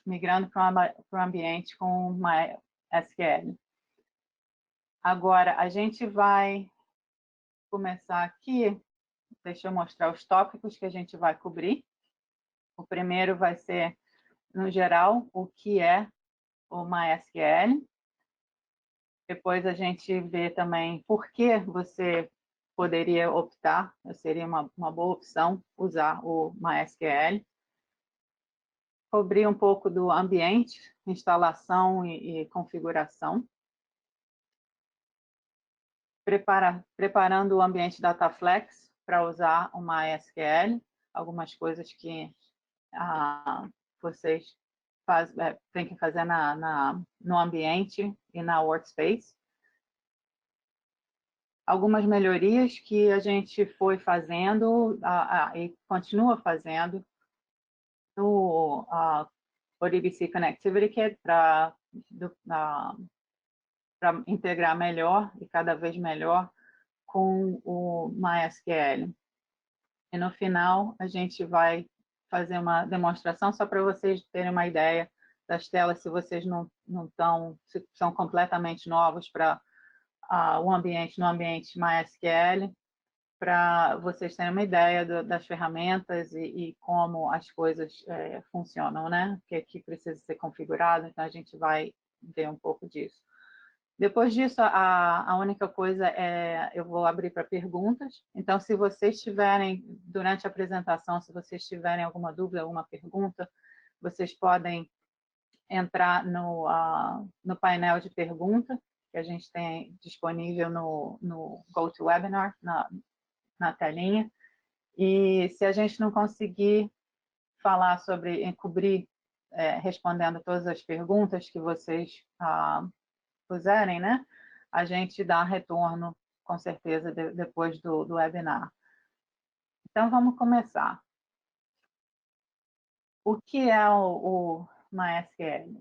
migrando para o ambiente com MySQL. Agora, a gente vai começar aqui, deixa eu mostrar os tópicos que a gente vai cobrir. O primeiro vai ser, no geral, o que é o MySQL. Depois a gente vê também por que você poderia optar, seria uma boa opção usar o MySQL. Cobrir um pouco do ambiente, instalação e configuração. Preparando o ambiente Dataflex para usar o MySQL, algumas coisas que vocês têm que fazer no ambiente e na workspace. Algumas melhorias que a gente foi fazendo e continua fazendo no ODBC Connectivity Kit para integrar melhor e cada vez melhor com o MySQL. E no final, a gente vai fazer uma demonstração só para vocês terem uma ideia das telas, se vocês não estão, se são completamente novos para no ambiente MySQL, para vocês terem uma ideia das ferramentas e como as coisas funcionam, né? O que precisa ser configurado, então a gente vai ver um pouco disso. Depois disso, a única coisa é, eu vou abrir para perguntas. Então, se vocês tiverem, durante a apresentação, se vocês tiverem alguma dúvida, alguma pergunta, vocês podem entrar no painel de pergunta, que a gente tem disponível no GoToWebinar, na telinha. E se a gente não conseguir falar cobrir, respondendo todas as perguntas que vocês puserem, né? A gente dá retorno, com certeza, depois do webinar. Então, vamos começar. O que é o MySQL?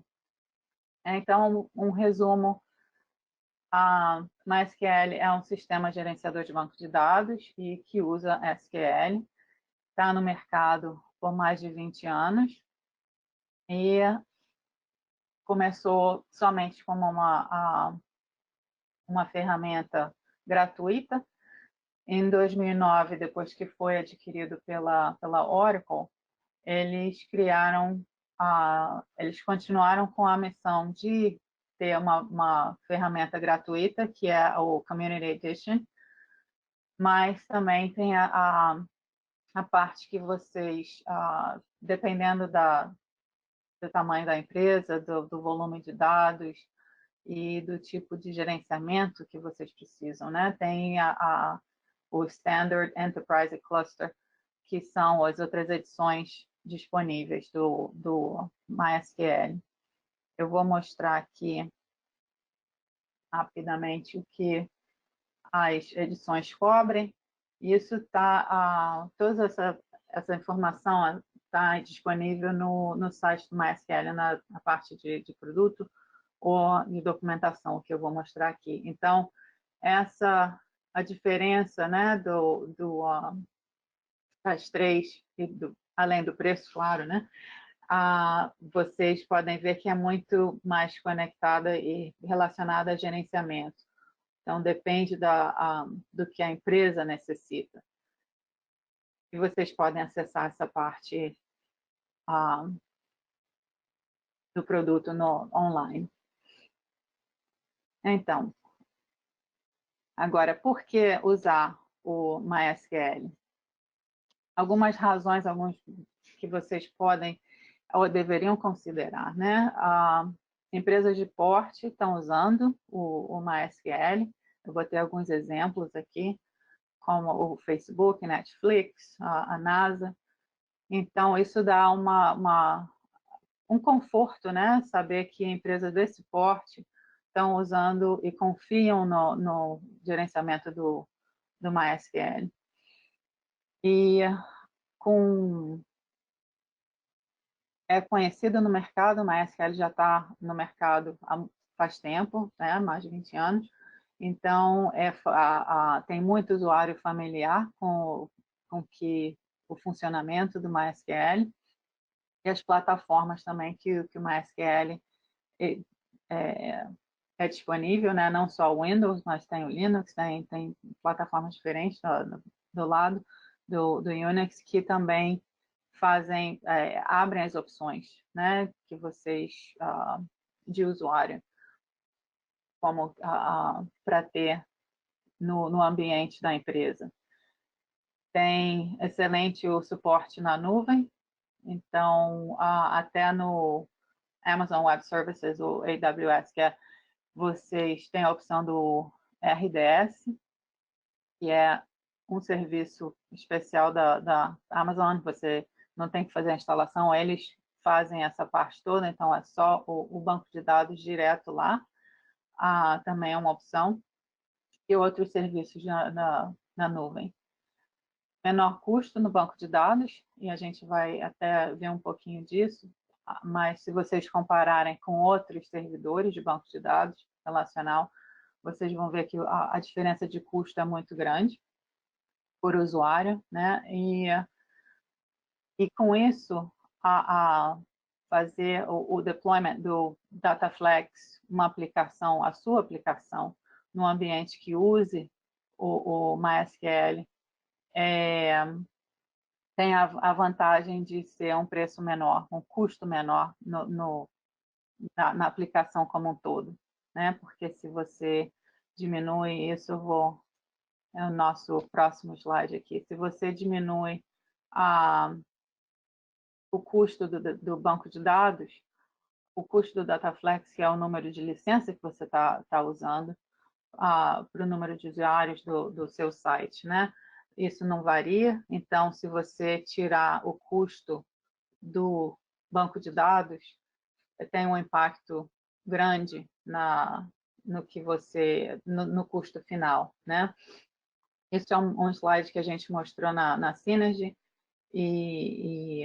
Então, um resumo. A MySQL é um sistema gerenciador de banco de dados e que usa SQL. Está no mercado por mais de 20 anos e começou somente como uma ferramenta gratuita. Em 2009, depois que foi adquirido pela Oracle, eles eles continuaram com a missão de ter uma ferramenta gratuita, que é o Community Edition, mas também tem a parte que vocês, dependendo do tamanho da empresa, do volume de dados e do tipo de gerenciamento que vocês precisam, né? Tem o Standard Enterprise Cluster, que são as outras edições disponíveis do MySQL. Eu vou mostrar aqui rapidamente o que as edições cobrem. Isso está, toda essa informação está disponível no site do MySQL, na parte de produto ou de documentação, que eu vou mostrar aqui. Então, a diferença, né, das três, além do preço, claro, né? Vocês podem ver que é muito mais conectada e relacionada a gerenciamento. Então, depende do que a empresa necessita. E vocês podem acessar essa parte do produto online. Então, agora, por que usar o MySQL? Algumas razões, alguns que vocês podem ou deveriam considerar, né? Empresas de porte estão usando o MySQL. Eu vou ter alguns exemplos aqui, como o Facebook, Netflix, a NASA. Então, isso dá um conforto, né? Saber que empresas desse porte estão usando e confiam no gerenciamento do MySQL. E é conhecido no mercado, o MySQL já está no mercado faz tempo, né? Mais de 20 anos. Então, tem muito usuário familiar com o funcionamento do MySQL. e as plataformas também que o MySQL é disponível, né? Não só o Windows, mas tem o Linux, tem plataformas diferentes do lado do Unix que também abrem as opções, né? Que vocês, de usuário, como para ter no ambiente da empresa. Tem excelente o suporte na nuvem, então até no Amazon Web Services, o AWS, vocês têm a opção do RDS, que é um serviço especial da Amazon, você não tem que fazer a instalação, eles fazem essa parte toda, então é só o banco de dados direto lá, também é uma opção, e outros serviços na nuvem. Menor custo no banco de dados, e a gente vai até ver um pouquinho disso, mas se vocês compararem com outros servidores de banco de dados relacional, vocês vão ver que a diferença de custo é muito grande por usuário, né? E com isso, fazer o deployment do DataFlex, uma aplicação, a sua aplicação, no ambiente que use o MySQL, tem a vantagem de ser um preço menor, um custo menor na aplicação como um todo, né? Porque se você diminui isso, é o nosso próximo slide aqui. Se você diminui o custo do banco de dados, o custo do DataFlex, que é o número de licença que você está usando, para o número de usuários do seu site, né? Isso não varia, então se você tirar o custo do banco de dados, tem um impacto grande no custo final, né? Esse é um slide que a gente mostrou na Synergy e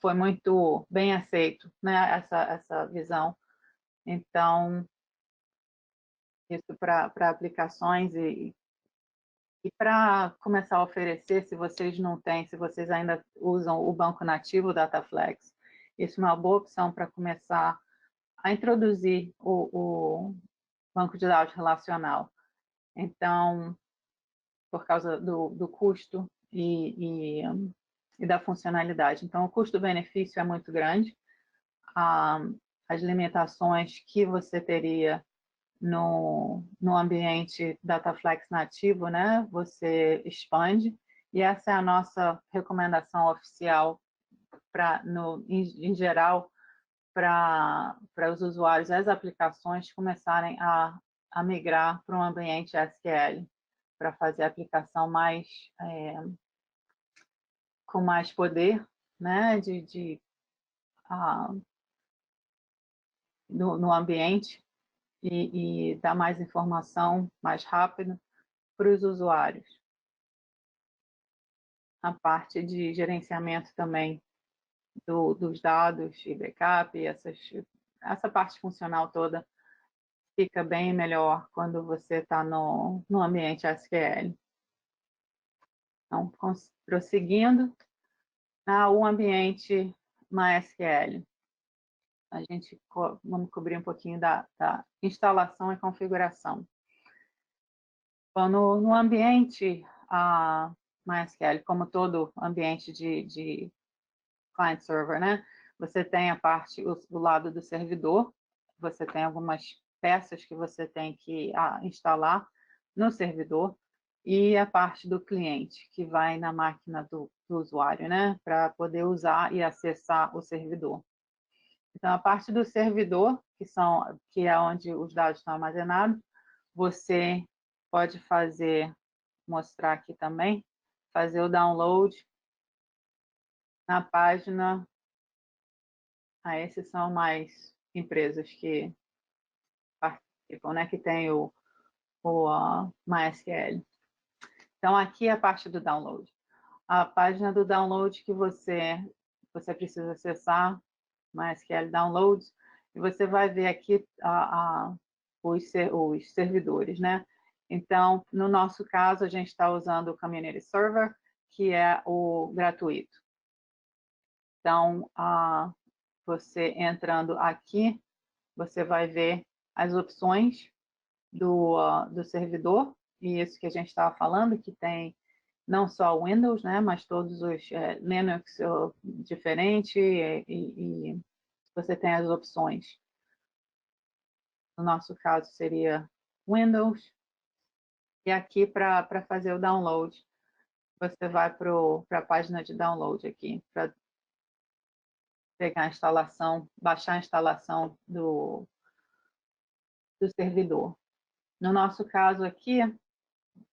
foi muito bem aceito, né? Essa visão. Então, isso para aplicações e para começar a oferecer, se vocês não têm, se vocês ainda usam o banco nativo DataFlex, isso é uma boa opção para começar a introduzir o banco de dados relacional. Então, por causa do custo e da funcionalidade. Então, o custo-benefício é muito grande. As limitações que você teria no ambiente DataFlex nativo, né? Você expande, e essa é a nossa recomendação oficial em geral para os usuários, as aplicações começarem a migrar para um ambiente SQL, para fazer a aplicação com mais poder, né? No ambiente e dar mais informação mais rápido para os usuários. A parte de gerenciamento também dos dados e backup, essa parte funcional toda fica bem melhor quando você está no ambiente SQL. Então, prosseguindo, o ambiente MySQL. Vamos cobrir um pouquinho da instalação e configuração. Bom, no ambiente MySQL, como todo ambiente de client server, né? Você tem do lado do servidor, você tem algumas peças que você tem que instalar no servidor, e a parte do cliente, que vai na máquina do usuário, né? Para poder usar e acessar o servidor. Então, a parte do servidor, que é onde os dados estão armazenados, você pode mostrar aqui também, fazer o download na página. Esses são mais empresas que participam, né, que tem o MySQL. Então, aqui é a parte do download. A página do download que você precisa acessar, MySQL Downloads, e você vai ver aqui os servidores, né? Então, no nosso caso, a gente está usando o Community Server, que é o gratuito. Então, você entrando aqui, você vai ver as opções do servidor, e isso que a gente estava falando, que tem não só o Windows, né, mas todos os Linux diferentes, e você tem as opções. No nosso caso, seria Windows. E aqui, para fazer o download, você vai para a página de download aqui, para pegar a instalação, baixar a instalação do servidor. No nosso caso aqui,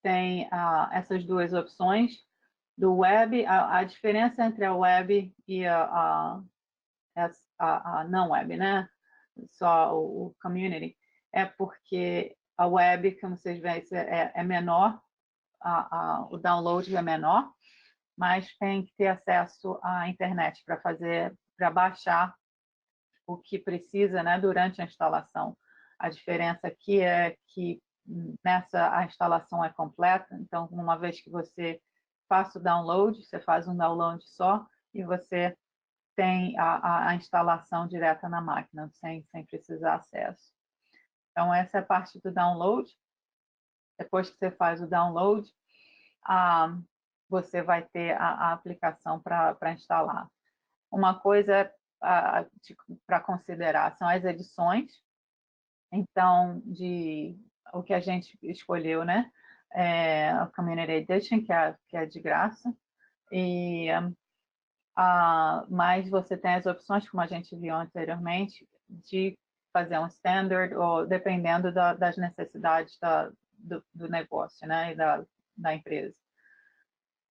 tem essas duas opções do web. A diferença entre a web e a não web, né? Só o community, é porque a web, como vocês veem, é menor, o download é menor, mas tem que ter acesso à internet para baixar o que precisa, né, durante a instalação. A diferença aqui é que a instalação é completa, então uma vez que você faça o download, você faz um download só e você tem a instalação direta na máquina, sem precisar acesso. Então essa é a parte do download. Depois que você faz o download, você vai ter a aplicação para instalar. Uma coisa para considerar são as edições. Então, o que a gente escolheu, né? É a Community Edition, que é de graça. Mas você tem as opções, como a gente viu anteriormente, de fazer um standard, ou dependendo das necessidades do negócio, né? E da empresa.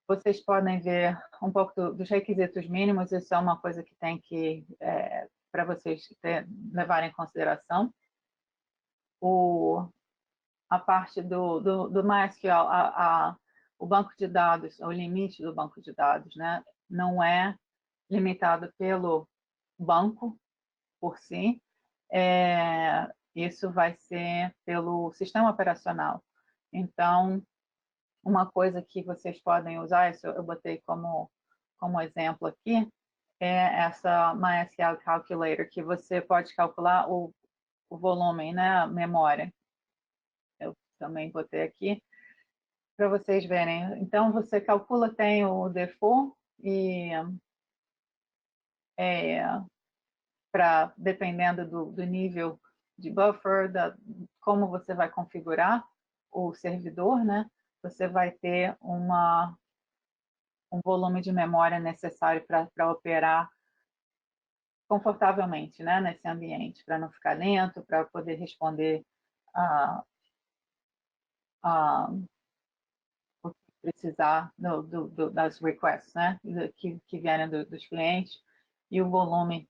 Vocês podem ver um pouco dos requisitos mínimos, isso é uma coisa que tem que, para vocês levarem em consideração. A parte do MySQL, o banco de dados, o limite do banco de dados, né, não é limitado pelo banco por si, isso vai ser pelo sistema operacional. Então, uma coisa que vocês podem usar, isso eu botei como exemplo aqui, é essa MySQL Calculator, que você pode calcular o volume, né, a memória. Eu também botei aqui para vocês verem. Então, você calcula, tem o default, e dependendo do nível de buffer, como você vai configurar o servidor, né, você vai ter um volume de memória necessário para operar confortavelmente, né, nesse ambiente, para não ficar lento, para poder responder o que precisar das requests, né, que vierem dos clientes, e o volume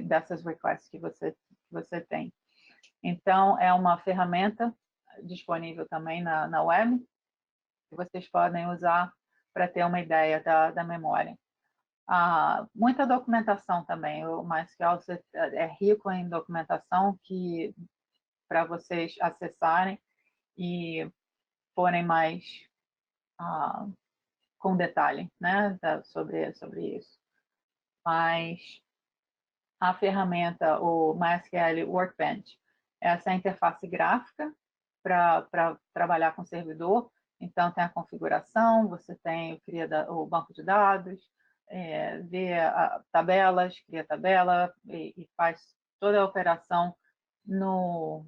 dessas requests que você tem. Então, é uma ferramenta disponível também na web, que vocês podem usar para ter uma ideia da memória. Muita documentação também, o MySQL é rico em documentação para vocês acessarem e forem mais com detalhe, né, sobre isso. Mas a ferramenta, o MySQL Workbench, essa é a interface gráfica para trabalhar com o servidor. Então, tem a configuração, você cria o banco de dados, vê tabelas, cria tabela e faz toda a operação no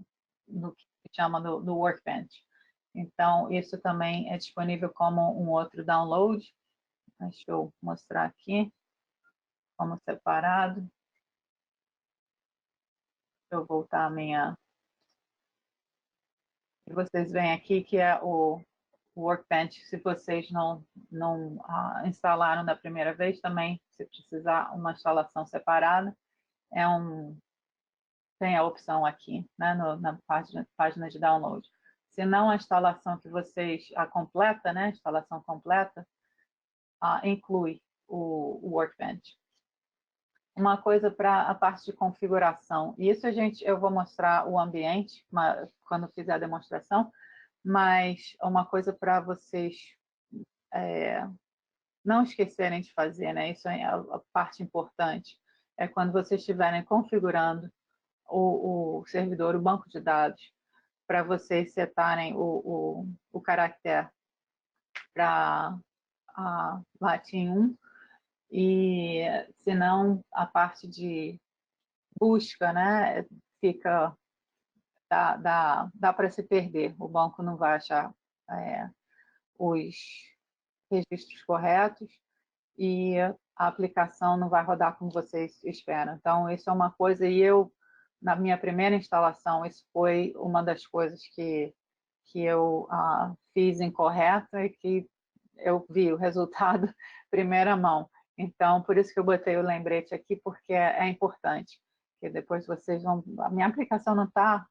que se chama no Workbench. Então, isso também é disponível como um outro download. Deixa eu mostrar aqui, como separado. Deixa eu voltar a minha... E vocês veem aqui que é o Workbench. Se vocês não instalaram da primeira vez, também, se precisar uma instalação separada, tem a opção aqui, né, na página de download. Se não, a instalação que vocês, a completa, né, a instalação completa, inclui o Workbench. Uma coisa para a parte de configuração. Isso eu vou mostrar o ambiente quando fizer a demonstração, mas uma coisa para vocês não esquecerem de fazer, né? Isso é a parte importante. É quando vocês estiverem configurando o servidor, o banco de dados, para vocês setarem o caractere para Latim 1, e senão a parte de busca, né, dá para se perder. O banco não vai achar os registros corretos e a aplicação não vai rodar como vocês esperam. Então, isso é uma coisa, e na minha primeira instalação, isso foi uma das coisas que eu fiz incorreto e que eu vi o resultado primeira mão. Então, por isso que eu botei o lembrete aqui, porque é importante. Porque depois vocês vão... A minha aplicação não está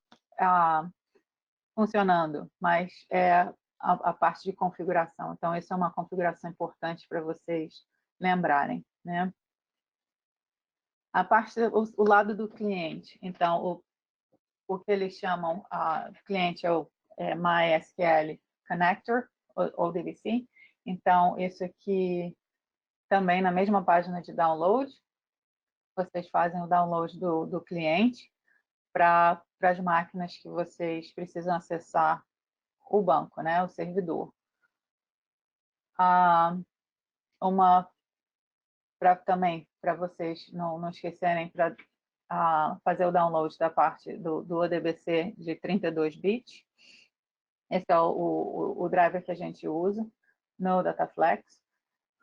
funcionando, mas é a parte de configuração. Então, isso é uma configuração importante para vocês lembrarem, né? A parte, o lado do cliente. Então, o que eles chamam, cliente é o MySQL Connector, ou DBC. Então, isso aqui também na mesma página de download, vocês fazem o download do cliente para as máquinas que vocês precisam acessar o banco, né, o servidor. Também, para vocês não esquecerem, para fazer o download da parte do ODBC de 32 bits. Esse é o driver que a gente usa no Dataflex.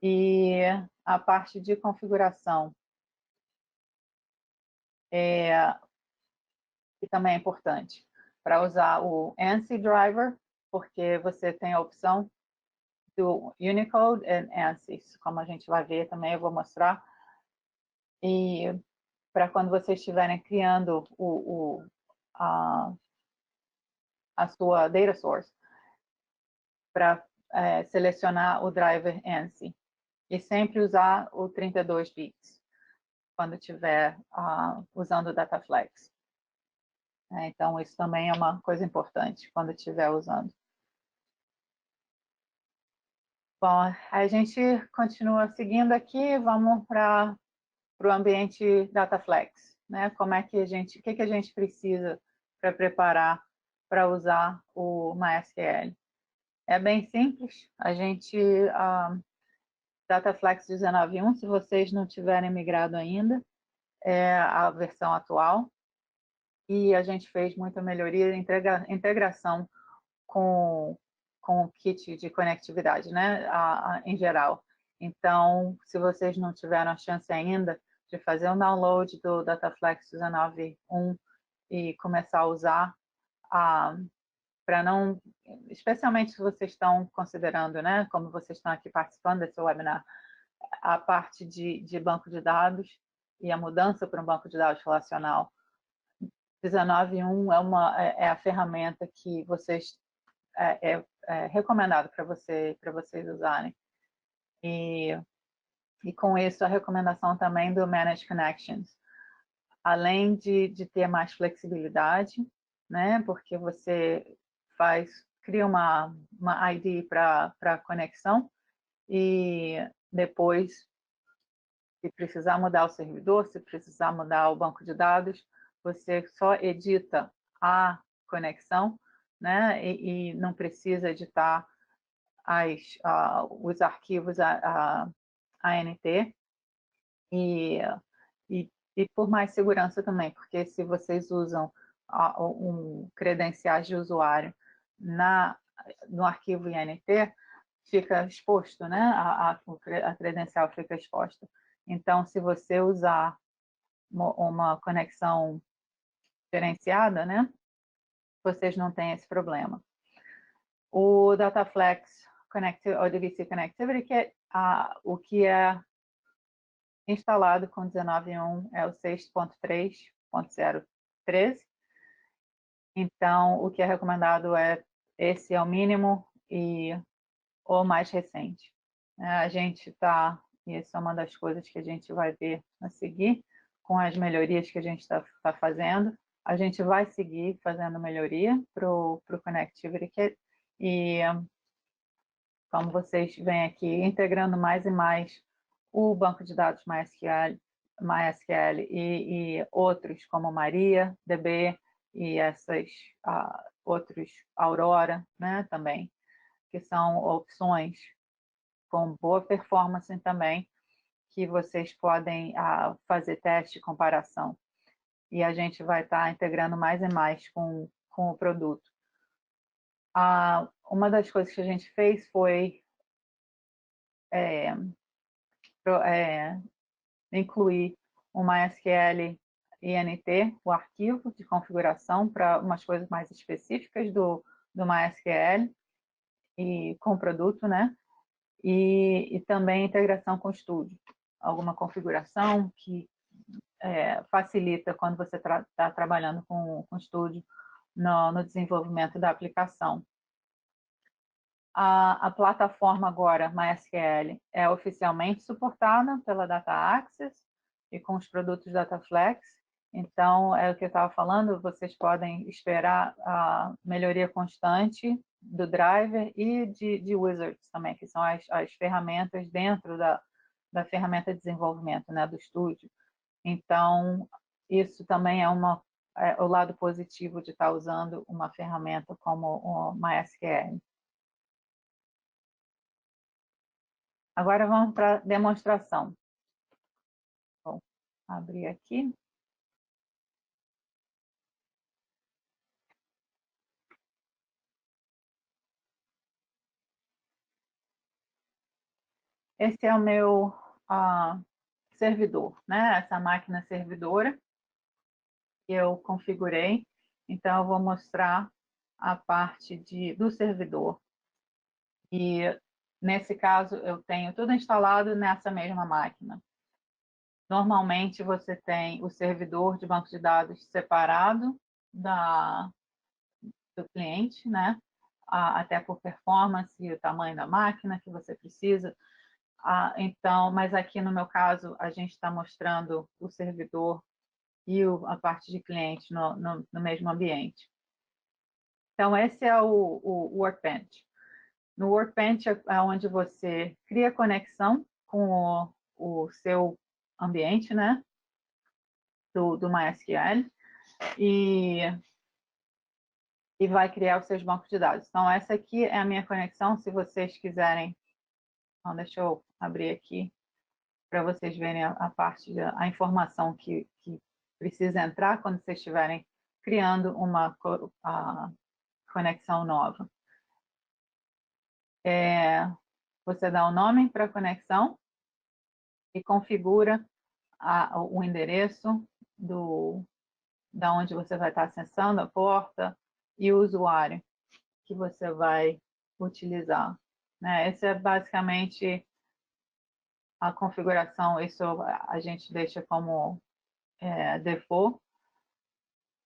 E a parte de configuração, que também é importante, para usar o ANSI driver, porque você tem a opção do Unicode e ANSI, como a gente vai ver também, eu vou mostrar. E para quando vocês estiverem criando a sua data source, para selecionar o driver ANSI. E sempre usar o 32 bits, quando estiver usando o Dataflex. Então, isso também é uma coisa importante, quando estiver usando. Bom, a gente continua seguindo aqui, vamos para o ambiente Dataflex, né? Como é que o que a gente precisa para preparar para usar o MySQL? É bem simples, a gente, Dataflex 19.1, se vocês não tiverem migrado ainda, é a versão atual, e a gente fez muita melhoria, integração com o kit de conectividade, né, em geral. Então, se vocês não tiveram a chance ainda de fazer um download do Dataflex 19.1 e começar a usar, para não, especialmente se vocês estão considerando, né, como vocês estão aqui participando desse webinar, a parte de banco de dados e a mudança para um banco de dados relacional. 19.1 é a ferramenta que vocês é recomendado para vocês usarem. E com isso, a recomendação também do Managed Connections. Além de ter mais flexibilidade, né, porque você cria uma ID para conexão, e depois, se precisar mudar o servidor, se precisar mudar o banco de dados, você só edita a conexão, né, e não precisa editar os arquivos ANT, e por mais segurança também, porque se vocês usam credenciais de usuário no arquivo INT, fica exposto, né? A credencial fica exposta. Então, se você usar uma conexão diferenciada, né, vocês não têm esse problema. O Dataflex ODBC Connectivity, o que é instalado com 19.1 é o 6.3.013. Então, o que é recomendado esse é o mínimo e o mais recente. A gente está, e essa é uma das coisas que a gente vai ver a seguir, com as melhorias que a gente está fazendo. A gente vai seguir fazendo melhoria para o Connectivity Kit, e como vocês veem aqui, integrando mais e mais o banco de dados MySQL e outros como MariaDB e essas outros Aurora, né, também, que são opções com boa performance também, que vocês podem fazer teste e comparação. E a gente vai estar integrando mais e mais com o produto. Uma das coisas que a gente fez foi incluir o MySQL INT, o arquivo de configuração, para umas coisas mais específicas do MySQL e com o produto, né? E também integração com o Studio. Alguma configuração que facilita quando você está trabalhando com o Studio no desenvolvimento da aplicação. A plataforma agora, MySQL, é oficialmente suportada pela Data Access e com os produtos Dataflex. Então, é o que eu estava falando, vocês podem esperar a melhoria constante do driver e de wizards também, que são as ferramentas dentro da ferramenta de desenvolvimento, né, do Studio. Então, isso também é o lado positivo de estar usando uma ferramenta como o MySQL. Agora vamos para a demonstração. Vou abrir aqui. Esse é o meu servidor, né? Essa máquina servidora que eu configurei. Então, eu vou mostrar a parte do servidor. E, nesse caso, eu tenho tudo instalado nessa mesma máquina. Normalmente, você tem o servidor de banco de dados separado do cliente, né? Até por performance e o tamanho da máquina que você precisa. Então, mas aqui no meu caso, a gente está mostrando o servidor e a parte de cliente no mesmo ambiente. Então, esse é o Workbench. No Workbench é onde você cria conexão com o seu ambiente, né, do MySQL, e vai criar os seus bancos de dados. Então, essa aqui é a minha conexão. Se vocês quiserem, então, deixa eu abrir aqui para vocês verem a parte a informação que precisa entrar quando vocês estiverem criando uma conexão nova. Você dá o nome para a conexão e configura o endereço da onde você vai estar acessando a porta e o usuário que você vai utilizar. Né? Esse é basicamente a configuração, isso a gente deixa como default,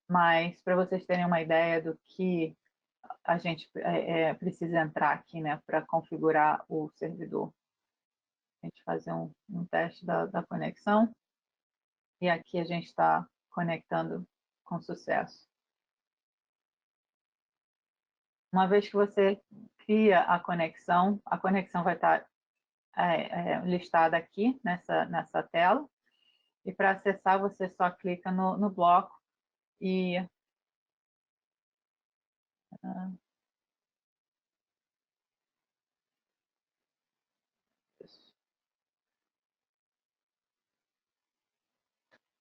mas para vocês terem uma ideia do que a gente precisa entrar aqui, né, para configurar o servidor. A gente fazer um teste da conexão e aqui a gente está conectando com sucesso. Uma vez que você cria a conexão vai estar listada aqui nessa tela. E para acessar, você só clica no bloco e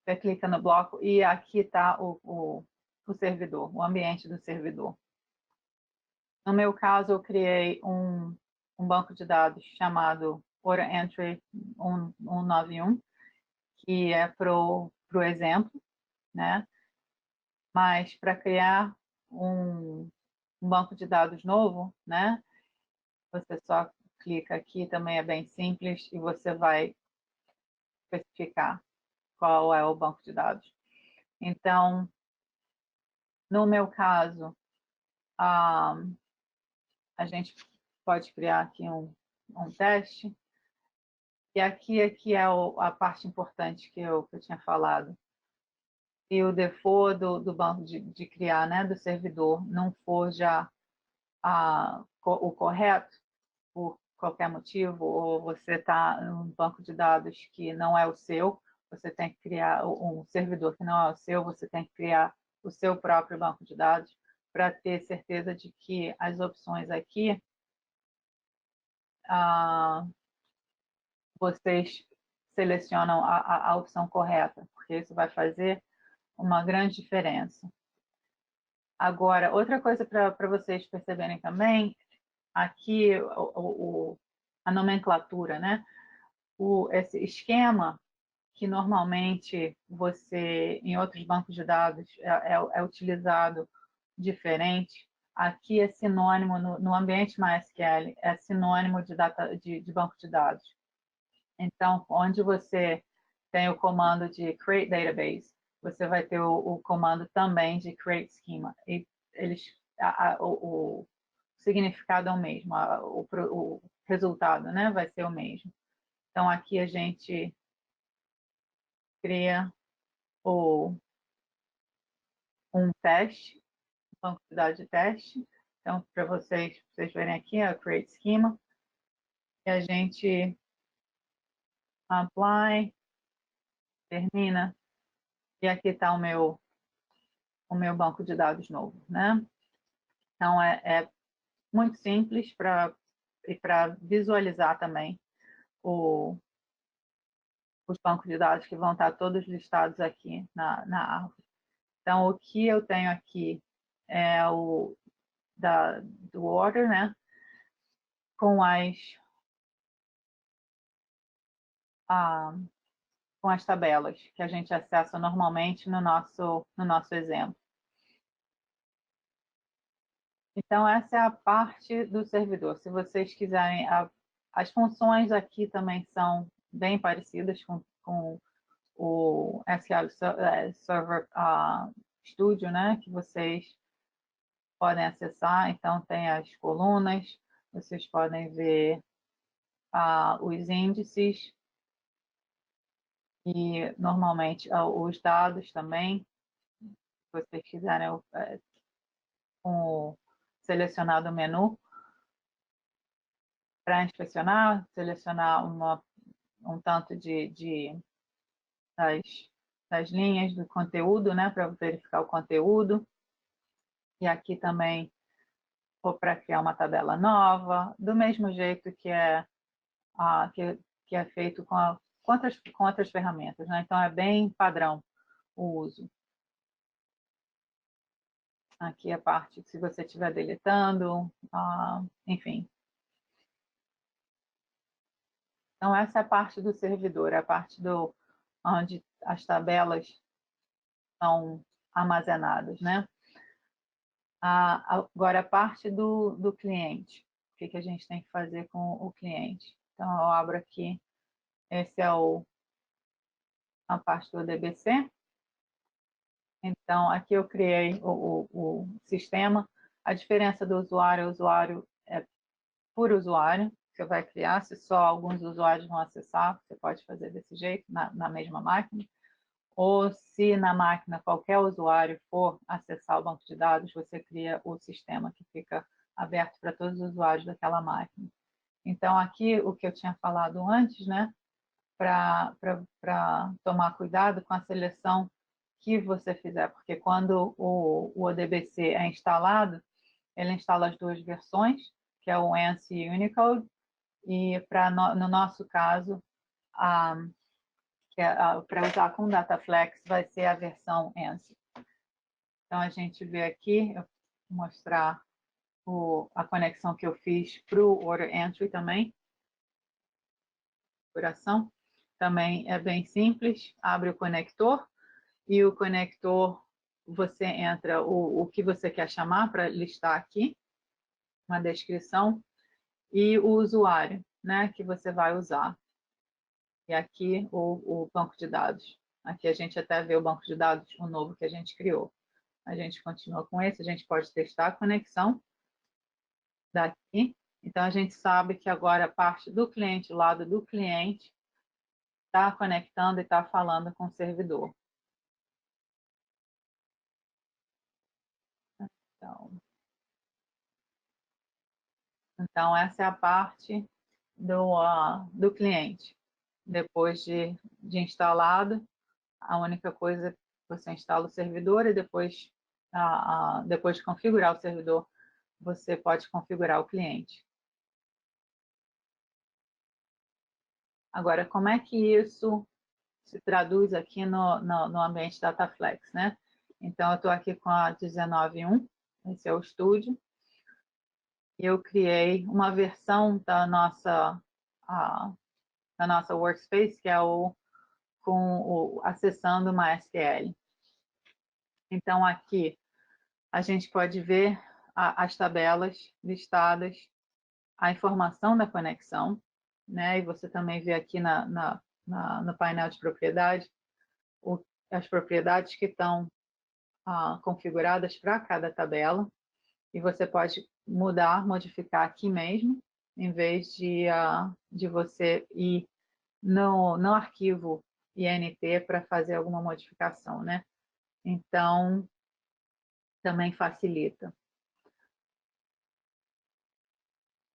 você clica no bloco e aqui está o servidor, o ambiente do servidor. No meu caso, eu criei um banco de dados chamado Order Entry 191, que é para o exemplo, né? Mas para criar um banco de dados novo, né? Você só clica aqui, também é bem simples, e você vai especificar qual é o banco de dados. Então, no meu caso, a gente pode criar aqui um teste. E aqui é a parte importante que eu tinha falado. Se o default do banco de criar, né, do servidor, não for já o correto, por qualquer motivo, ou você está num banco de dados que não é o seu, você tem que criar um servidor que não é o seu, você tem que criar o seu próprio banco de dados para ter certeza de que as opções aqui vocês selecionam a opção correta, porque isso vai fazer uma grande diferença. Agora, outra coisa para vocês perceberem também, aqui a nomenclatura, né? Esse esquema que normalmente você, em outros bancos de dados, é utilizado diferente, aqui é sinônimo, no ambiente MySQL, é sinônimo de banco de dados. Então, onde você tem o comando de create database, você vai ter o comando também de create schema. E eles, o significado é o mesmo, o resultado, né, vai ser o mesmo. Então, aqui a gente cria um teste, um banco de dados de teste. Então, para vocês verem aqui, é o create schema. E a gente apply, termina. E aqui está o meu banco de dados novo, né? Então, é muito simples para visualizar também os bancos de dados que vão estar todos listados aqui na árvore. Então, o que eu tenho aqui é do order, né? Com com as tabelas que a gente acessa normalmente no nosso exemplo. Então, essa é a parte do servidor. Se vocês quiserem, as funções aqui também são bem parecidas com o SQL Server Studio, né, que vocês podem acessar. Então, tem as colunas, vocês podem ver os índices e, normalmente, os dados também. Se vocês quiserem, selecionar do menu para inspecionar, selecionar um tanto das linhas do conteúdo, né, para verificar o conteúdo. E aqui também vou para criar uma tabela nova, do mesmo jeito que é feito com outras ferramentas, né? Então, é bem padrão o uso. Aqui é a parte que, se você estiver deletando, enfim. Então, essa é a parte do servidor, é a parte onde as tabelas são armazenadas, né? Agora, a parte do cliente. O que a gente tem que fazer com o cliente? Então, eu abro aqui, esse é a parte do DBC. Então, aqui eu criei o sistema. A diferença do usuário, o usuário é por usuário, você vai criar. Se só alguns usuários vão acessar, você pode fazer desse jeito, na mesma máquina. Ou se na máquina qualquer usuário for acessar o banco de dados, você cria o sistema que fica aberto para todos os usuários daquela máquina. Então, aqui o que eu tinha falado antes, né, para tomar cuidado com a seleção que você fizer, porque quando o ODBC é instalado, ele instala as duas versões, que é o ANSI e o Unicode, e no nosso caso, para usar com Dataflex, vai ser a versão ANSI. Então, a gente vê aqui, eu vou mostrar a conexão que eu fiz para o Order Entry também. Configuração. Também é bem simples, abre o conector, e o conector, você entra o que você quer chamar para listar aqui, uma descrição, e o usuário, né, que você vai usar. E aqui o banco de dados. Aqui a gente até vê o banco de dados, o novo que a gente criou. A gente continua com esse, a gente pode testar a conexão daqui. Então, a gente sabe que agora a parte do cliente, o lado do cliente, está conectando e está falando com o servidor. Então, Então, essa é a parte do cliente. Depois de instalado, a única coisa é que você instala o servidor e depois, depois de configurar o servidor, você pode configurar o cliente. Agora, como é que isso se traduz aqui no ambiente Dataflex, né? Então, eu estou aqui com a 19.1, esse é o estúdio. Eu criei uma versão da nossa workspace, que é acessando o MySQL. Então, aqui a gente pode ver as tabelas listadas, a informação da conexão, né? E você também vê aqui no painel de propriedade as propriedades que estão configuradas para cada tabela. E você pode modificar aqui mesmo, em vez de você ir no arquivo INT para fazer alguma modificação, né? Então, também facilita.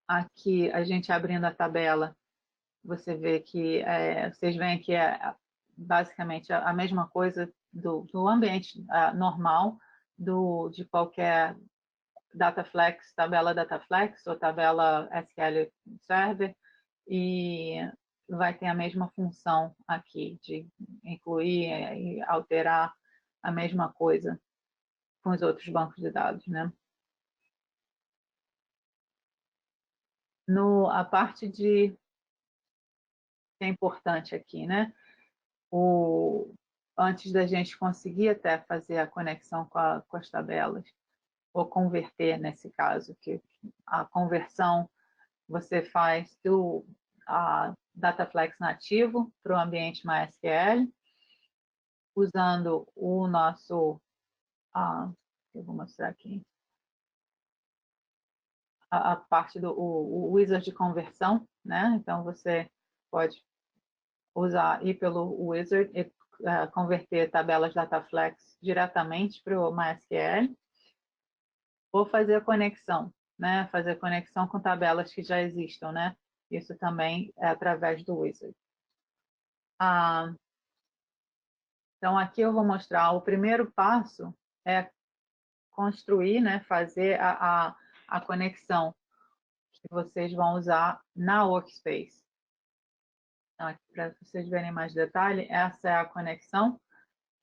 Aqui, a gente abrindo a tabela, você vê que, vocês veem que é basicamente a mesma coisa do ambiente normal de qualquer Dataflex, tabela Dataflex ou tabela SQL Server, e vai ter a mesma função aqui de incluir e alterar a mesma coisa com os outros bancos de dados, né? A parte que é importante aqui, né? Antes da gente conseguir até fazer a conexão com as tabelas, ou converter nesse caso, que a conversão você faz do Dataflex nativo para o ambiente MySQL, usando o nosso, eu vou mostrar aqui, a parte o wizard de conversão, né? Então você pode ir pelo wizard e converter tabelas Dataflex diretamente para o MySQL, ou fazer a conexão, né? Fazer a conexão com tabelas que já existam, né? Isso também é através do wizard. Então, aqui eu vou mostrar o primeiro passo é construir, né? Fazer a conexão que vocês vão usar na Workspace. Então, aqui para vocês verem mais detalhe, essa é a conexão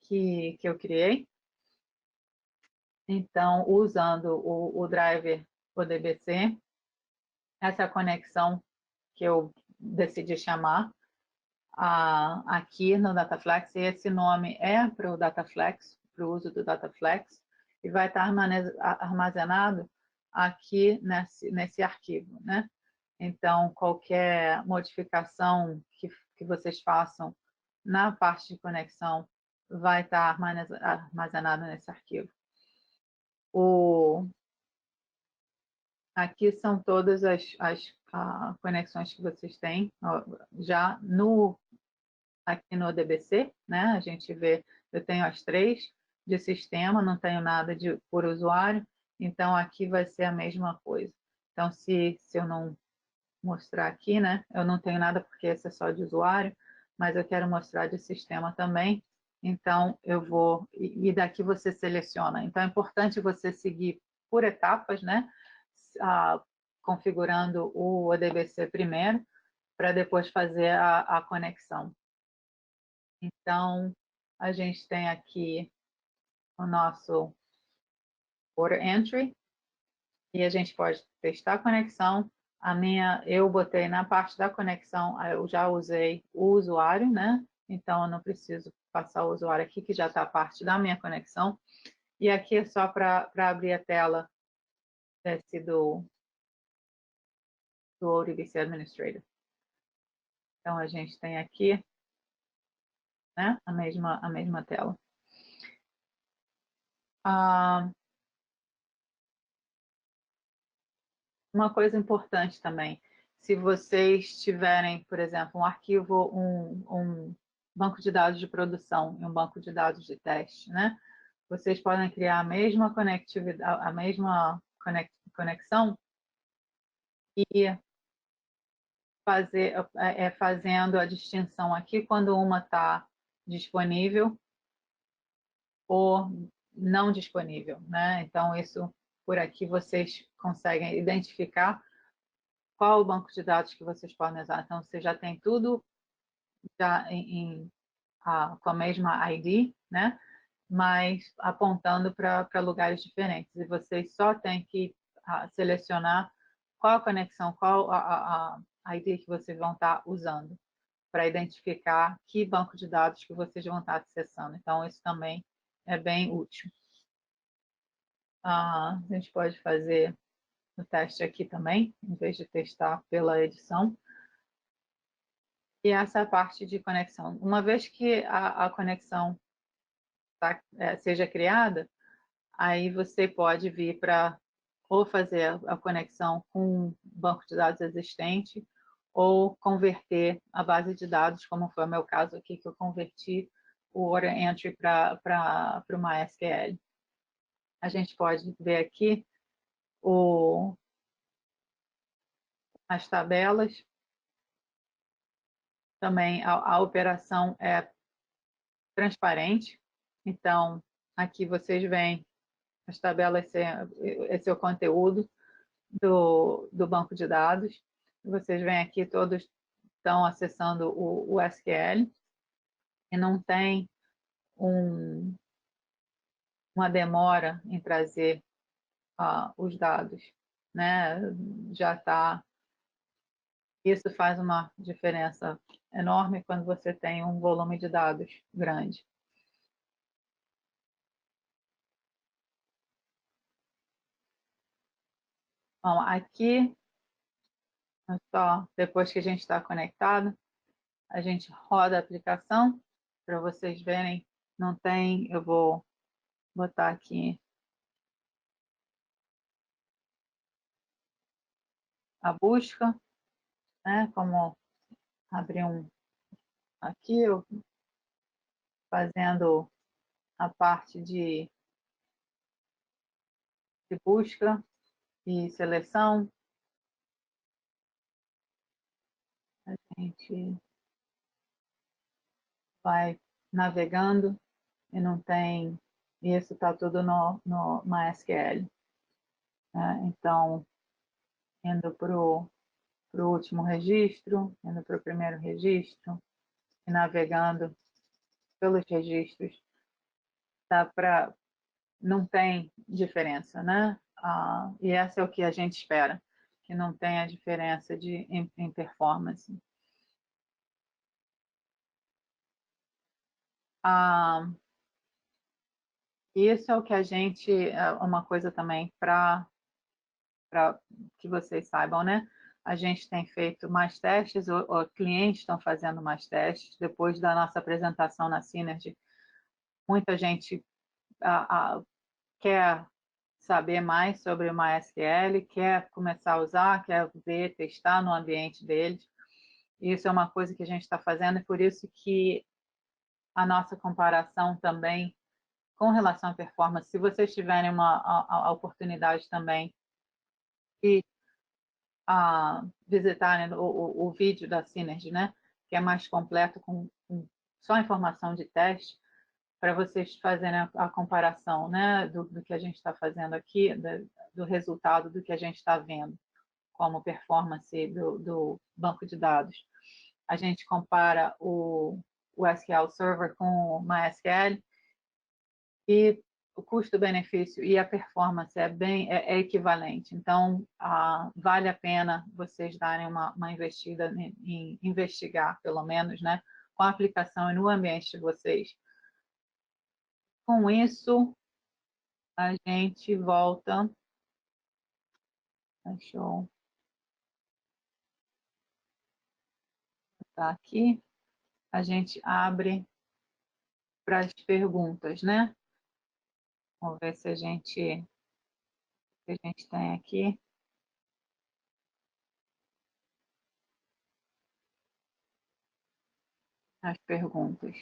que eu criei. Então, usando o driver ODBC, essa é a conexão que eu decidi chamar aqui no Dataflex. Esse nome é para o Dataflex, para o uso do Dataflex, e vai estar armazenado aqui nesse arquivo, né? Então, qualquer modificação que vocês façam na parte de conexão vai estar armazenado nesse arquivo. Aqui são todas as conexões que vocês têm já aqui no DBC, né? A gente vê, eu tenho as 3 de sistema, não tenho nada por usuário, então aqui vai ser a mesma coisa. Então, se eu não mostrar aqui, né? Eu não tenho nada porque esse é só de usuário, mas eu quero mostrar de sistema também. Então, eu vou, e daqui você seleciona. Então, é importante você seguir por etapas, né? Configurando o ODBC primeiro, para depois fazer a conexão. Então, a gente tem aqui o nosso order entry, e a gente pode testar a conexão. Eu botei na parte da conexão, eu já usei o usuário, né? Então, eu não preciso passar o usuário aqui, que já está parte da minha conexão. E aqui é só para abrir a tela do ODBC Administrator. Então, a gente tem aqui, né, a mesma tela. Uma coisa importante também, se vocês tiverem, por exemplo, um arquivo, um banco de dados de produção e um banco de dados de teste, né? Vocês podem criar a mesma conexão e fazendo a distinção aqui quando uma está disponível ou não disponível, né? Então, isso por aqui vocês conseguem identificar qual o banco de dados que vocês podem usar. Então, você já tem tudo já com a mesma ID, né? Mas apontando para lugares diferentes. E vocês só têm que selecionar qual a conexão, qual a ID que vocês vão estar usando para identificar que banco de dados que vocês vão estar acessando. Então, isso também é bem útil. A gente pode fazer o teste aqui também, em vez de testar pela edição. E essa é a parte de conexão. Uma vez que a conexão seja criada, aí você pode vir para ou fazer a conexão com um banco de dados existente ou converter a base de dados, como foi o meu caso aqui, que eu converti o Order Entry para o MySQL. A gente pode ver aqui as tabelas. Também a operação é transparente. Então, aqui vocês veem as tabelas, esse é o conteúdo do banco de dados. Vocês veem aqui, todos estão acessando o SQL e não tem uma demora em trazer os dados, né? Já está. Isso faz uma diferença enorme quando você tem um volume de dados grande. Bom, aqui, só depois que a gente está conectado, a gente roda a aplicação para vocês verem. Não tem, eu vou botar aqui a busca, né? Como abrir aqui, eu fazendo a parte de busca e seleção. A gente vai navegando e não tem. Isso está tudo no MySQL. Né? Então, indo para o último registro, indo para o primeiro registro e navegando pelos registros, não tem diferença, né? E essa é o que a gente espera, que não tenha diferença em performance. Isso é o que a gente, uma coisa também para que vocês saibam, né? A gente tem feito mais testes, os clientes estão fazendo mais testes. Depois da nossa apresentação na Synergy, muita gente quer saber mais sobre o MySQL, quer começar a usar, quer ver, testar no ambiente deles. Isso é uma coisa que a gente está fazendo, e por isso que a nossa comparação também com relação à performance, se vocês tiverem a oportunidade também de visitarem o vídeo da Synergy, né, que é mais completo, com só informação de teste, para vocês fazerem a comparação, né, do que a gente está fazendo aqui, do resultado do que a gente está vendo como performance do banco de dados. A gente compara o SQL Server com o MySQL e o custo-benefício e a performance é equivalente. Então, vale a pena vocês darem uma investida em investigar, pelo menos, né, com a aplicação e no ambiente de vocês. Com isso, a gente volta. Deixa eu botar aqui. A gente abre para as perguntas, né? Vamos ver se a gente tem aqui as perguntas.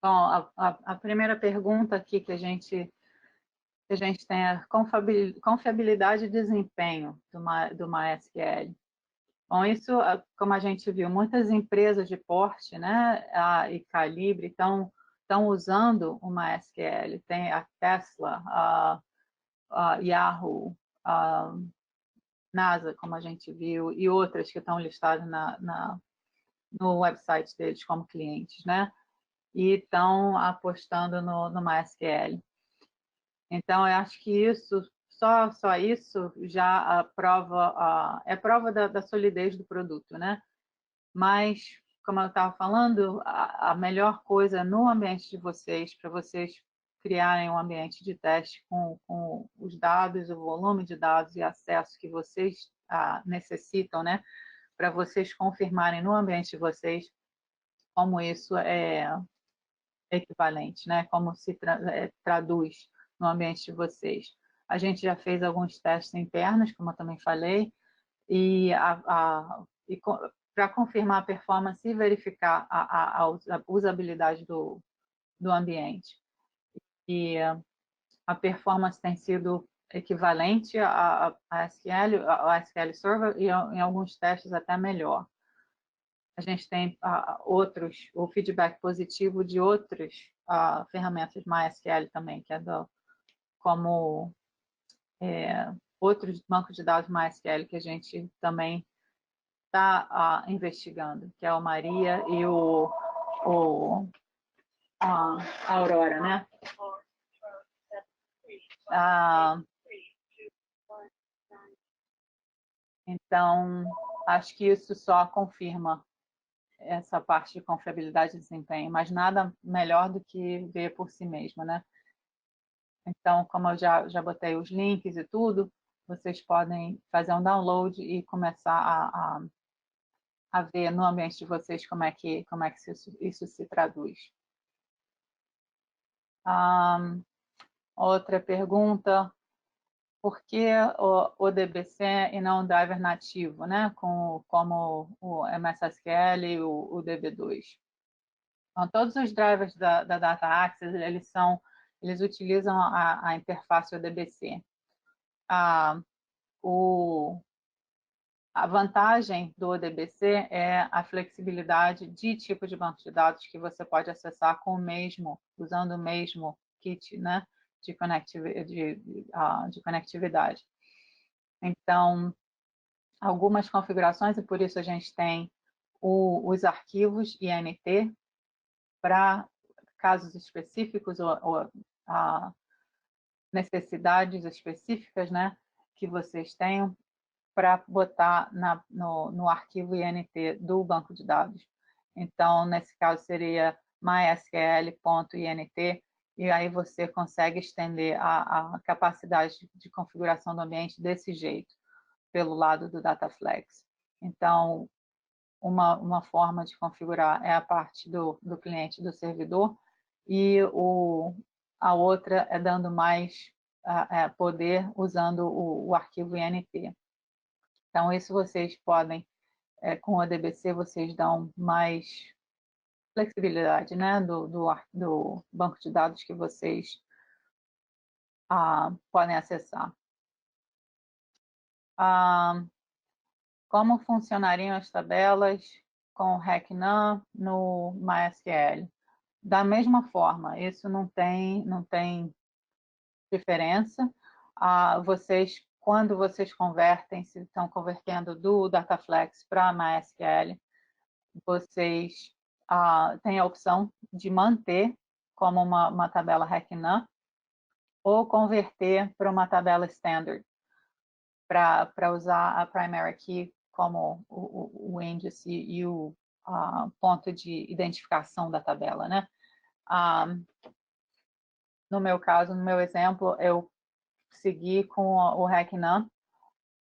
Bom, a primeira pergunta aqui que a gente a gente tem a confiabilidade e desempenho do MySQL. Bom, isso, como a gente viu, muitas empresas de porte, né, e calibre estão usando o MySQL. Tem a Tesla, a Yahoo, a NASA, como a gente viu, e outras que estão listadas no website deles como clientes, né? E estão apostando no MySQL. Então, eu acho que isso, só isso já é prova da solidez do produto, né? Mas, como eu estava falando, a melhor coisa no ambiente de vocês, para vocês criarem um ambiente de teste com os dados, o volume de dados e acesso que vocês necessitam, né? Para vocês confirmarem no ambiente de vocês como isso é equivalente, né? Como se traduz no ambiente de vocês. A gente já fez alguns testes internos, como eu também falei, e para confirmar a performance e verificar a usabilidade do ambiente. E a performance tem sido equivalente a SQL Server e em alguns testes até melhor. A gente tem o feedback positivo de outras ferramentas MySQL também, que é como outros bancos de dados MySQL que a gente também está investigando, que é o Maria e a Aurora, né? Então, acho que isso só confirma essa parte de confiabilidade e desempenho, mas nada melhor do que ver por si mesma, né? Então, como eu já botei os links e tudo, vocês podem fazer um download e começar a ver no ambiente de vocês como é que isso se traduz. Outra pergunta, por que o DBC e não o driver nativo, né? Como o MSSQL e o DB2? Então, todos os drivers da Data Access, eles utilizam a interface ODBC. A vantagem do ODBC é a flexibilidade de tipo de banco de dados que você pode acessar usando o mesmo kit, né, de conectividade. Então, algumas configurações, e por isso a gente tem os arquivos INT para casos específicos ou necessidades específicas, né, que vocês tenham para botar no arquivo INT do banco de dados. Então, nesse caso, seria mysql.int, e aí você consegue estender a capacidade de configuração do ambiente desse jeito, pelo lado do Dataflex. Então, uma forma de configurar é a parte do cliente do servidor, e a outra é dando mais poder usando o arquivo INT. Então, isso vocês podem, com o ADBC, vocês dão mais flexibilidade, né, do banco de dados que vocês podem acessar. Como funcionariam as tabelas com o HackNum no MySQL? Da mesma forma, isso não tem diferença. Quando vocês convertem, se estão convertendo do Dataflex para MySQL, vocês têm a opção de manter como uma tabela HackNum ou converter para uma tabela standard, para usar a primary key como o índice e o ponto de identificação da tabela, né? No meu caso, no meu exemplo, eu segui com o HackNum,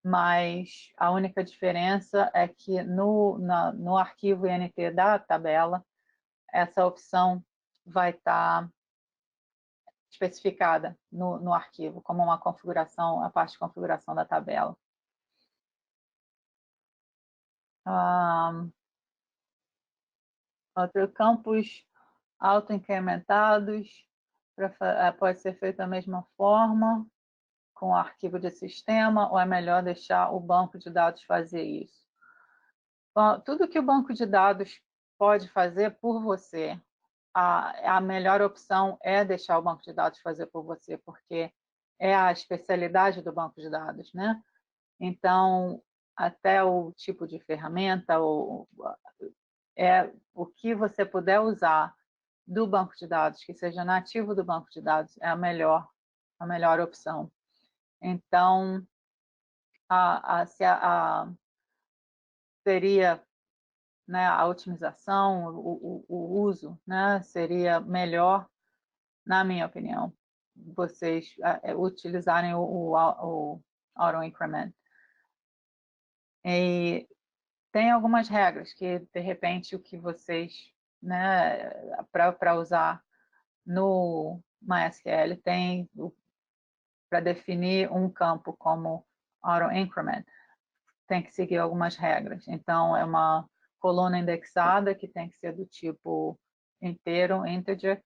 mas a única diferença é que no arquivo INT da tabela, essa opção vai estar especificada no arquivo, como uma configuração, a parte de configuração da tabela. Outro, campos auto-incrementados Pode ser feito da mesma forma, com o arquivo de sistema, ou é melhor deixar o banco de dados fazer isso? Bom, tudo que o banco de dados pode fazer por você, a melhor opção é deixar o banco de dados fazer por você, porque é a especialidade do banco de dados, né? Então, até o tipo de ferramenta, o que você puder usar do banco de dados, que seja nativo do banco de dados, é a melhor opção. Então, seria, né, a otimização, o uso, né, seria melhor, na minha opinião, vocês utilizarem o auto increment. E tem algumas regras que, de repente, o que vocês, né, para usar no MySQL, tem para definir um campo como auto increment, tem que seguir algumas regras. Então, é uma coluna indexada que tem que ser do tipo inteiro, integer,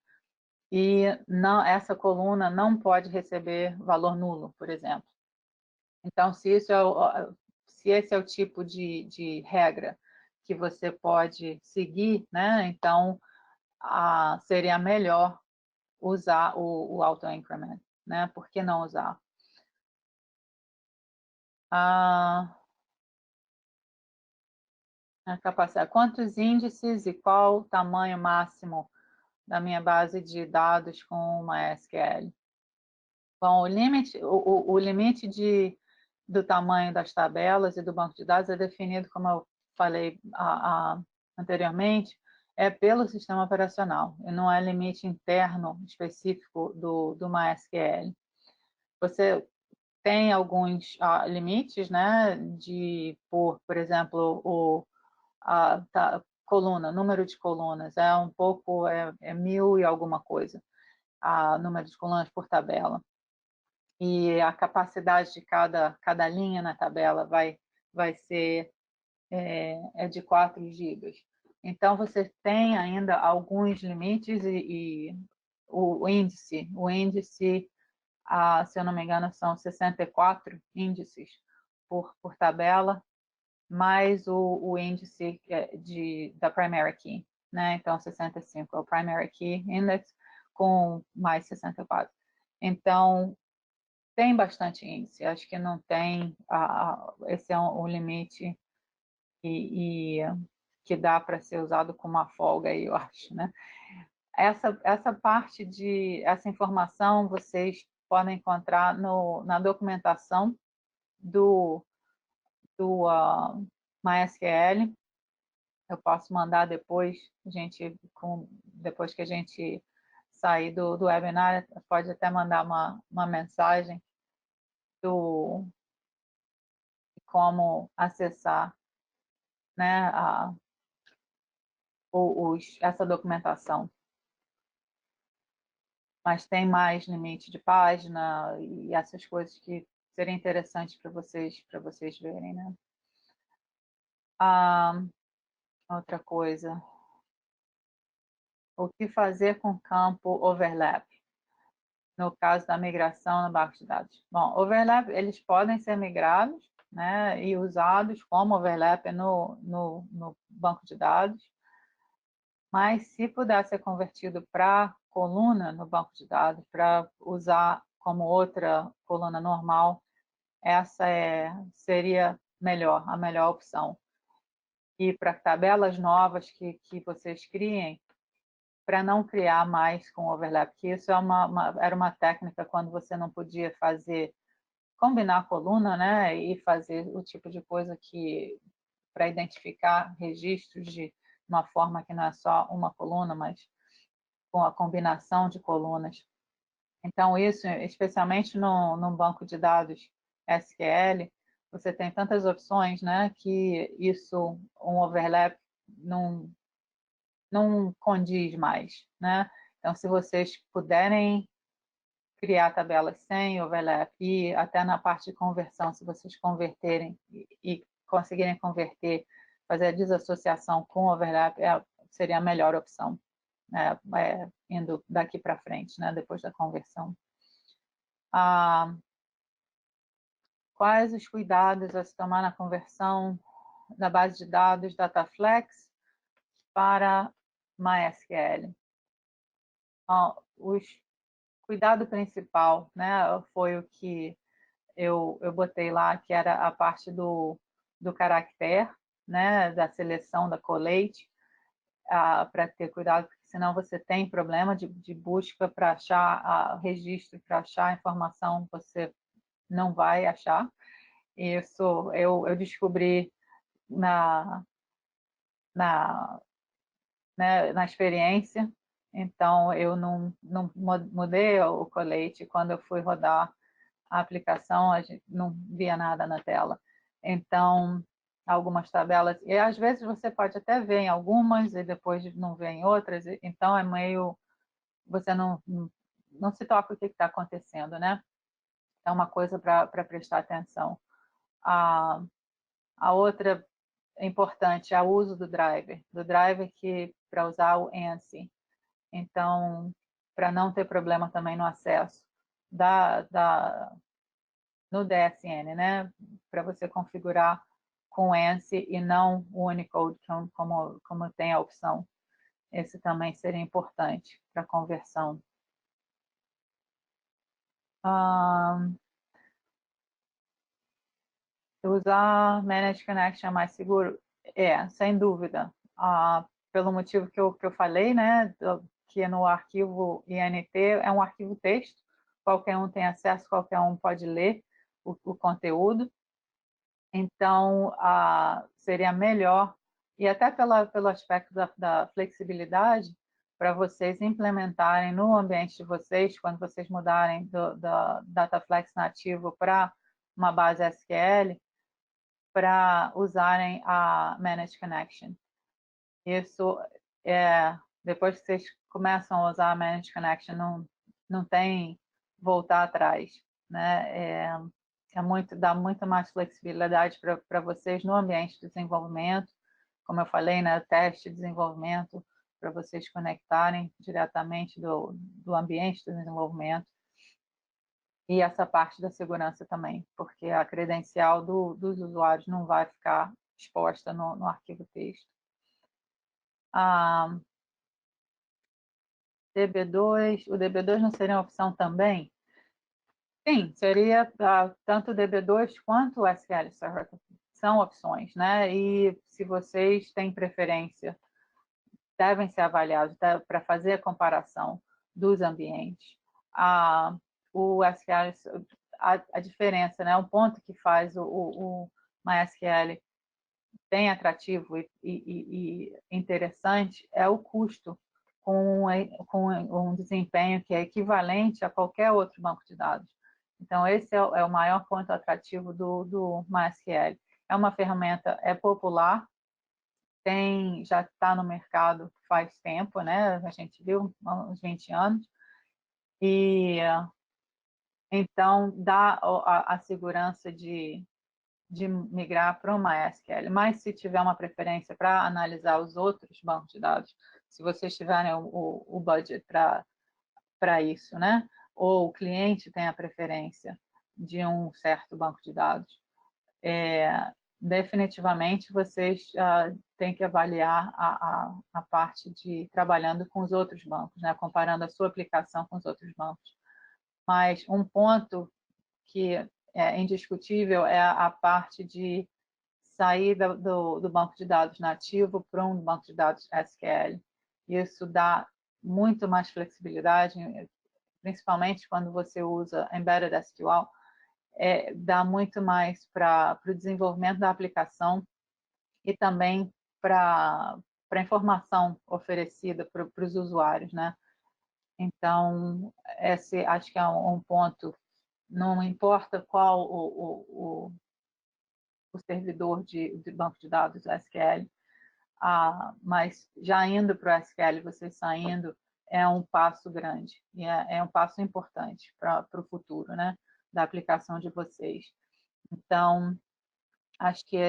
e não, essa coluna não pode receber valor nulo, por exemplo. Então, se esse é o tipo de regra que você pode seguir, né? Então, seria melhor usar o auto-increment, né? Por que não usar? A capacidade. Quantos índices e qual o tamanho máximo da minha base de dados com uma SQL? Bom, o limite do tamanho das tabelas e do banco de dados é definido, como eu falei anteriormente, é pelo sistema operacional, e não é limite interno específico do MySQL. Você tem alguns limites, né, por exemplo, coluna, número de colunas, é 1000 e alguma coisa, número de colunas por tabela. E a capacidade de cada linha na tabela vai ser de 4 gigas. Então, você tem ainda alguns limites e o índice, se eu não me engano, são 64 índices por tabela, mais o índice da primary key, né? Então, 65 é o primary key index com mais 64. Então, tem bastante índice, acho que não tem, esse é um limite e que dá para ser usado com uma folga aí, eu acho, né? Essa informação vocês podem encontrar na documentação do MySQL. Eu posso mandar depois, depois que a gente sair do webinar, pode até mandar uma mensagem de como acessar, né, essa documentação. Mas tem mais limite de página e essas coisas que seria interessante para vocês verem, né? Outra coisa, o que fazer com campo overlap, no caso da migração no banco de dados? Bom, overlap, eles podem ser migrados, né, e usados como overlap no banco de dados, mas se puder ser convertido para coluna no banco de dados, para usar como outra coluna normal, essa seria a melhor opção. E para tabelas novas que vocês criem, para não criar mais com overlap, que isso era uma técnica quando você não podia combinar a coluna, né, e fazer o tipo de coisa para identificar registros de uma forma que não é só uma coluna, mas com a combinação de colunas. Então, isso, especialmente no banco de dados SQL, você tem tantas opções, né, que um overlap não condiz mais, né? Então, se vocês puderem criar tabelas sem overlap e até na parte de conversão, se vocês converterem e conseguirem converter, fazer a desassociação com overlap, seria a melhor opção, indo daqui para frente, né, depois da conversão. Quais os cuidados a se tomar na conversão da base de dados Dataflex para MySQL? O cuidado principal, né, foi o que eu botei lá, que era a parte do caractere, né, da seleção da colete, para ter cuidado, porque senão você tem problema de busca para achar registro, para achar informação, você não vai achar. Isso eu descobri na experiência. Então, eu não mudei o colete. Quando eu fui rodar a aplicação, a gente não via nada na tela. Então, algumas tabelas, e às vezes você pode até ver em algumas e depois não ver em outras, então é meio, você não se toca o que está acontecendo, né? É uma coisa para prestar atenção. A outra importante é o uso do driver que para usar o ANSI. Então, para não ter problema também no acesso no DSN, né? Para você configurar com ANSI e não o Unicode, como tem a opção. Esse também seria importante para a conversão. Usar Managed Connection é mais seguro? Sem dúvida. Pelo motivo que eu falei, né? Que no arquivo INT é um arquivo texto, qualquer um tem acesso, qualquer um pode ler o conteúdo. Então, seria melhor, e até pelo aspecto da flexibilidade, para vocês implementarem no ambiente de vocês, quando vocês mudarem do Dataflex nativo para uma base SQL, para usarem a Managed Connection. Isso depois que vocês começam a usar a Managed Connection, não tem voltar atrás, né? Dá muito mais flexibilidade para vocês no ambiente de desenvolvimento, como eu falei, né? Teste de desenvolvimento, para vocês conectarem diretamente do ambiente de desenvolvimento. E essa parte da segurança também, porque a credencial dos usuários não vai ficar exposta no arquivo texto. O DB2 não seria uma opção também? Sim, seria tanto o DB2 quanto o SQL Server. São opções, né? E se vocês têm preferência, devem ser avaliados para fazer a comparação dos ambientes. O SQL, a diferença, né? Um ponto que faz o MySQL bem atrativo e interessante é o custo, com um desempenho que é equivalente a qualquer outro banco de dados. Então, esse é o maior ponto atrativo do MySQL. É uma ferramenta, popular, já está no mercado faz tempo, né? A gente viu, uns 20 anos, e então dá a segurança de migrar para o MySQL. Mas se tiver uma preferência para analisar os outros bancos de dados, se vocês tiverem o budget para isso, né? Ou o cliente tem a preferência de um certo banco de dados, definitivamente vocês têm que avaliar a parte de trabalhando com os outros bancos, né? Comparando a sua aplicação com os outros bancos. Mas um ponto que é indiscutível é a parte de sair do banco de dados nativo para um banco de dados SQL. Isso dá muito mais flexibilidade, principalmente quando você usa Embedded SQL, dá muito mais para o desenvolvimento da aplicação e também para a informação oferecida para os usuários, né? Então, esse acho que é um ponto, não importa qual o servidor de banco de dados SQL, mas já indo para o SQL, você saindo, é um passo grande, e é um passo importante para o futuro, né, da aplicação de vocês. Então, acho que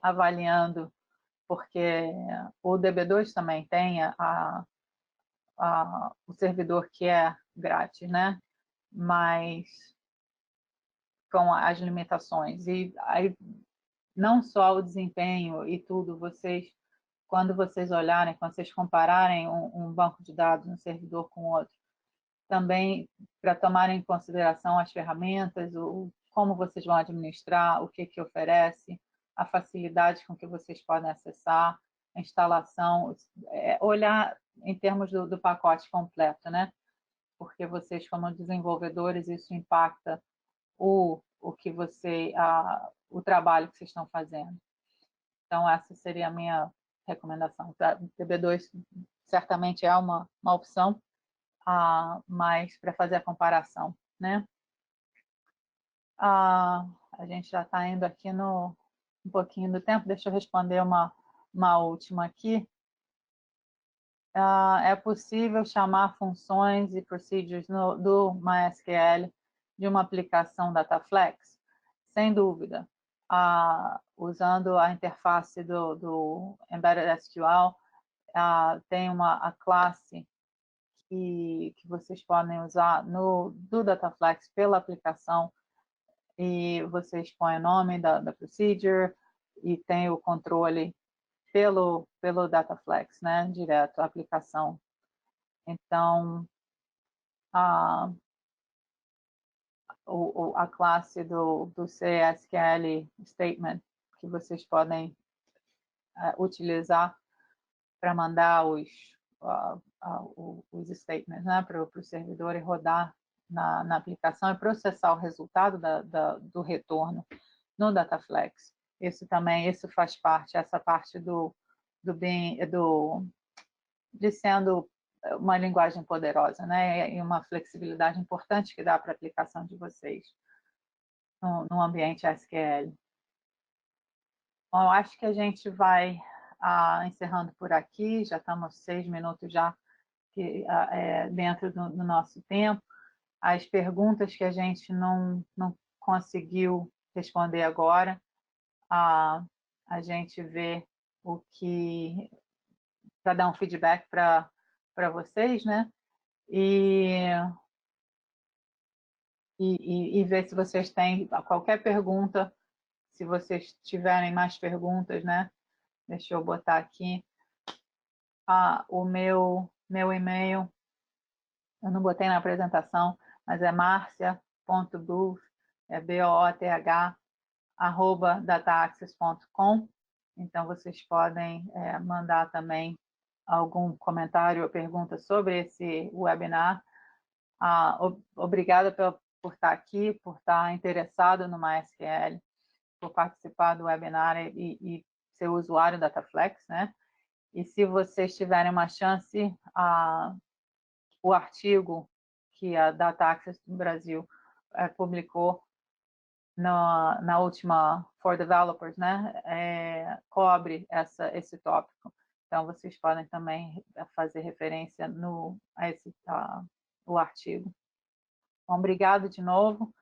avaliando, porque o DB2 também tem o servidor que é grátis, né? Mas com as limitações. E aí, não só o desempenho e tudo, quando vocês olharem, quando vocês compararem um banco de dados, um servidor com outro, também para tomarem em consideração as ferramentas, como vocês vão administrar, o que oferece, a facilidade com que vocês podem acessar, a instalação, olhar em termos do pacote completo, né? Porque vocês, como desenvolvedores, isso impacta o trabalho que vocês estão fazendo. Então, essa seria a minha recomendação. O DB2 certamente é uma opção, mas para fazer a comparação, né? A gente já está indo aqui um pouquinho do tempo, deixa eu responder uma última aqui. É possível chamar funções e procedures do MySQL de uma aplicação Dataflex? Sem dúvida. Usando a interface do Embedded SQL, tem a classe que vocês podem usar do Dataflex pela aplicação, e vocês põem o nome da procedure e tem o controle pelo Dataflex, né, direto, a aplicação. Então, a classe do CSQL Statement, que vocês podem utilizar para mandar os statements, né, para o servidor e rodar na aplicação e processar o resultado do retorno no Dataflex. Isso faz parte, essa parte de sendo uma linguagem poderosa, né, e uma flexibilidade importante que dá para a aplicação de vocês no ambiente SQL. Bom, eu acho que a gente vai encerrando por aqui, já estamos 6 minutos já dentro do nosso tempo. As perguntas que a gente não conseguiu responder agora, a gente vê para dar um feedback para vocês, né? E ver se vocês têm qualquer pergunta, se vocês tiverem mais perguntas, né? Deixa eu botar aqui o meu e-mail. Eu não botei na apresentação, mas é marcia.booth, BOOTH, @dataaccess.com. Então, vocês podem mandar também algum comentário ou pergunta sobre esse webinar. Obrigada por estar aqui, por estar interessado no MySQL, por participar do webinar e ser usuário da Dataflex, né? E se vocês tiverem uma chance, o artigo que a Data Access do Brasil publicou na última For Developers, né, cobre esse tópico. Então, vocês podem também fazer referência o artigo. Bom, obrigado de novo,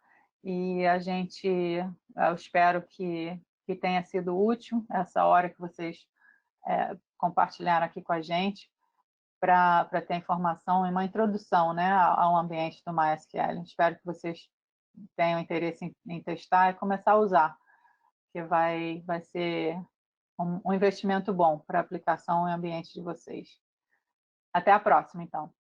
e eu espero que tenha sido útil essa hora que vocês compartilharam aqui com a gente, para ter informação e uma introdução, né, ao ambiente do MySQL. Espero que vocês tenham interesse em testar e começar a usar, que vai ser um investimento bom para a aplicação e ambiente de vocês. Até a próxima, então.